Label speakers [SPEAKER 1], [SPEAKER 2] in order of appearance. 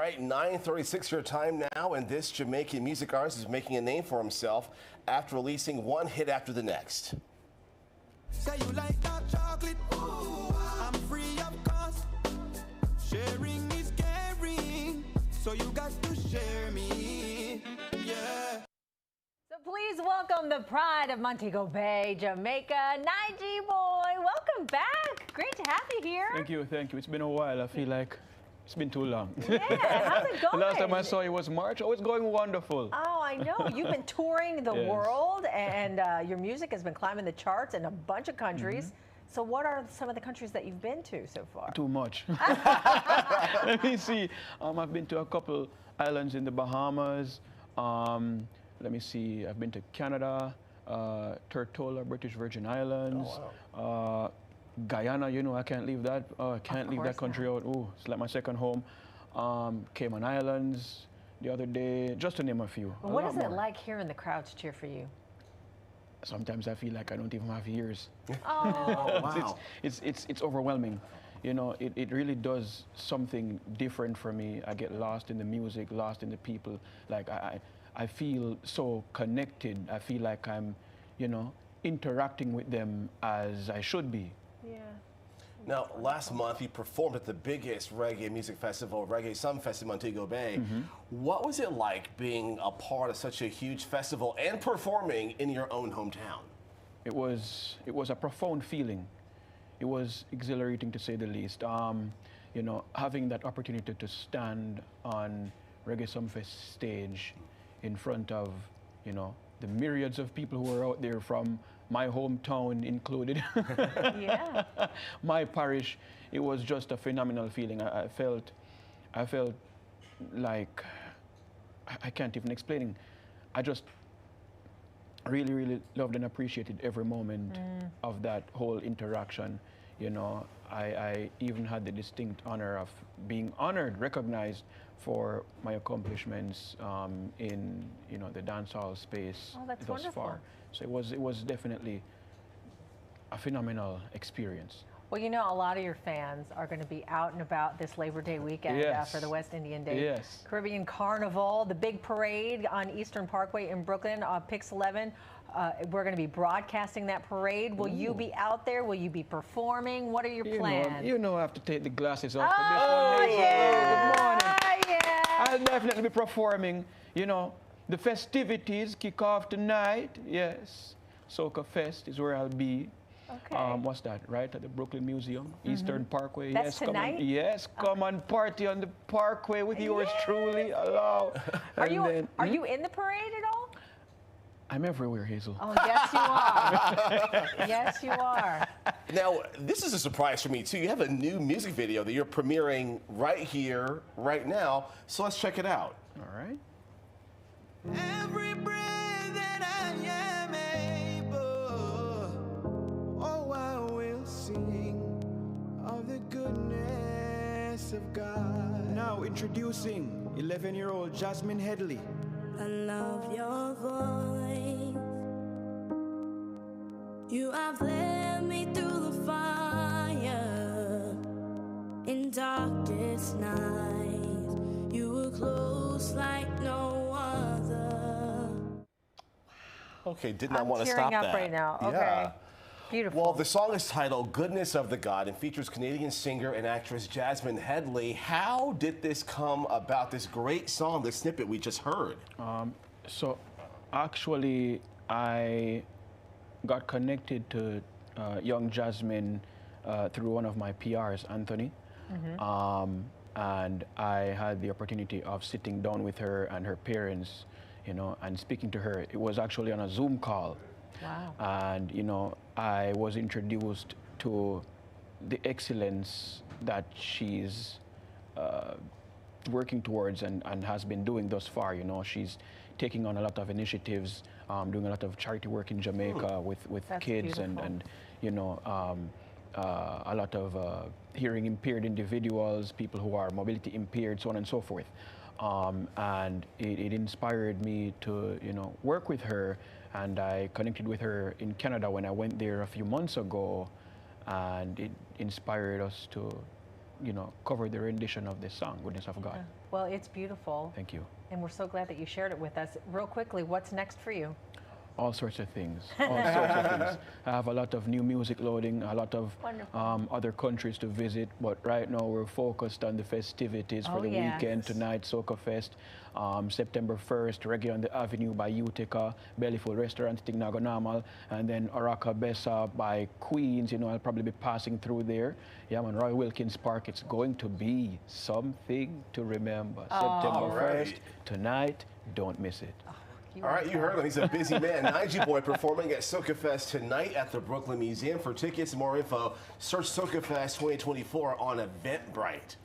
[SPEAKER 1] right, 9:36 your time now, and this Jamaican music artist is making a name for himself after releasing one hit after the next.
[SPEAKER 2] Say you like dark chocolate, ooh, I'm free of cost. Sharing is caring, so you got to share me, yeah.
[SPEAKER 3] So please welcome the pride of Montego Bay, Jamaica, Nigy Boy. Welcome back. Great to have you here.
[SPEAKER 4] Thank you, thank you. It's been a while. I feel like it's been too long.
[SPEAKER 3] Yeah, how's it going?
[SPEAKER 4] The last time I saw you was March. Oh, it's going wonderful.
[SPEAKER 3] Oh, I know. You've been touring the world, and your music has been climbing the charts in a bunch of countries. So what are some of the countries that you've been to so far?
[SPEAKER 4] Too much. Let me see. I've been to a couple islands in the Bahamas. Let me see. I've been to Canada, Tortola, British Virgin Islands.
[SPEAKER 1] Oh, wow.
[SPEAKER 4] Guyana, you know, I can't leave that. I can't leave that country out. Oh, it's like my second home. Cayman Islands the other day, just to name a few.
[SPEAKER 3] Well, what is it like hearing the crowds cheer for you?
[SPEAKER 4] Sometimes I feel like I don't even have ears.
[SPEAKER 3] Oh,
[SPEAKER 1] wow.
[SPEAKER 4] It's overwhelming. You know, it really does something different for me. I get lost in the music, lost in the people. Like I feel so connected. I feel like I'm, you know, interacting with them as I should be.
[SPEAKER 3] yeah.
[SPEAKER 1] Now, last month, you performed at the biggest reggae music festival, Reggae Sumfest in Montego Bay. What was it like being a part of such a huge festival and performing in your own hometown?
[SPEAKER 4] It was a profound feeling. It was exhilarating, to say the least. You know, having that opportunity to stand on Reggae Sumfest stage in front of, you know, the myriads of people who were out there, from my hometown included,
[SPEAKER 3] Yeah.
[SPEAKER 4] my parish. It was just a phenomenal feeling. I felt like, I can't even explain. I just really, really loved and appreciated every moment of that whole interaction. You know, I even had the distinct honor of being honored, recognized for my accomplishments in, you know, the dancehall space
[SPEAKER 3] that's
[SPEAKER 4] thus
[SPEAKER 3] wonderful.
[SPEAKER 4] far. So it was definitely a phenomenal experience.
[SPEAKER 3] Well, you know, a lot of your fans are going to be out and about this Labor Day weekend
[SPEAKER 4] Yes.
[SPEAKER 3] for the West Indian Day
[SPEAKER 4] Yes.
[SPEAKER 3] Caribbean Carnival, the big parade on Eastern Parkway in Brooklyn, PIX11. We're going to be broadcasting that parade. Will you be out there? Will you be performing? What are your plans?
[SPEAKER 4] You know I have to take the glasses off for this
[SPEAKER 3] Oh,
[SPEAKER 4] one.
[SPEAKER 3] yeah.
[SPEAKER 4] Good morning.
[SPEAKER 3] Yeah.
[SPEAKER 4] I'll definitely be performing. You know, the festivities kick off tonight. Yes, SOCAFEST is where I'll be.
[SPEAKER 3] Okay.
[SPEAKER 4] What's that? Right at the Brooklyn Museum, Eastern Parkway.
[SPEAKER 3] That's
[SPEAKER 4] yes,
[SPEAKER 3] tonight?
[SPEAKER 4] Come on, yes, come on, party on the Parkway with yours truly. Hello.
[SPEAKER 3] Are you in the parade at all?
[SPEAKER 4] I'm everywhere, Hazel.
[SPEAKER 3] Oh, yes, you are. Yes, you are.
[SPEAKER 1] Now, this is a surprise for me, too. You have a new music video that you're premiering right here, right now. So let's check it out.
[SPEAKER 4] All right.
[SPEAKER 2] Every breath that I am able, oh, I will sing of the goodness of God.
[SPEAKER 5] Now introducing 11-year-old Jasmine Headley.
[SPEAKER 6] I love your voice. You have led me through the fire in darkest nights. You were close like no other.
[SPEAKER 1] Okay, did not
[SPEAKER 3] I'm
[SPEAKER 1] want to
[SPEAKER 3] tearing
[SPEAKER 1] stop
[SPEAKER 3] up
[SPEAKER 1] that.
[SPEAKER 3] right now. Okay.
[SPEAKER 1] Yeah.
[SPEAKER 3] Beautiful.
[SPEAKER 1] Well, the song is titled Goodness of the God and features Canadian singer and actress Jasmine Headley. How did this come about, this great song, this snippet we just heard?
[SPEAKER 4] So actually, I got connected to young Jasmine through one of my PRs, Anthony. And I had the opportunity of sitting down with her and her parents, you know, and speaking to her. It was actually on a Zoom call.
[SPEAKER 3] Wow.
[SPEAKER 4] And, you know, I was introduced to the excellence that she's working towards and has been doing thus far. You know, she's taking on a lot of initiatives, doing a lot of charity work in Jamaica with
[SPEAKER 3] That's
[SPEAKER 4] kids
[SPEAKER 3] beautiful.
[SPEAKER 4] and, you know, a lot of hearing impaired individuals, people who are mobility impaired, so on and so forth. And it inspired me to, you know, work with her. And I connected with her in Canada when I went there a few months ago, and it inspired us to, you know, cover the rendition of this song, Goodness of God.
[SPEAKER 3] Well, it's beautiful.
[SPEAKER 4] Thank you.
[SPEAKER 3] And we're so glad that you shared it with us. Real quickly, what's next for you?
[SPEAKER 4] All sorts of things. All sorts of things. I have a lot of new music loading, a lot of other countries to visit, but right now we're focused on the festivities for the weekend. Tonight, SOCAFEST, September 1st, Reggae on the Avenue by Utica, Bellyful Restaurant, Tignago Normal, and then Araka Bessa by Queens. You know, I'll probably be passing through there. Yeah, man, Roy Wilkins Park. It's going to be something to remember. September 1st, tonight, don't miss it.
[SPEAKER 1] All right, you heard him. He's a busy man. Nigy Boy performing at SOCAFEST tonight at the Brooklyn Museum. For tickets and more info, search SOCAFEST 2024 on Eventbrite.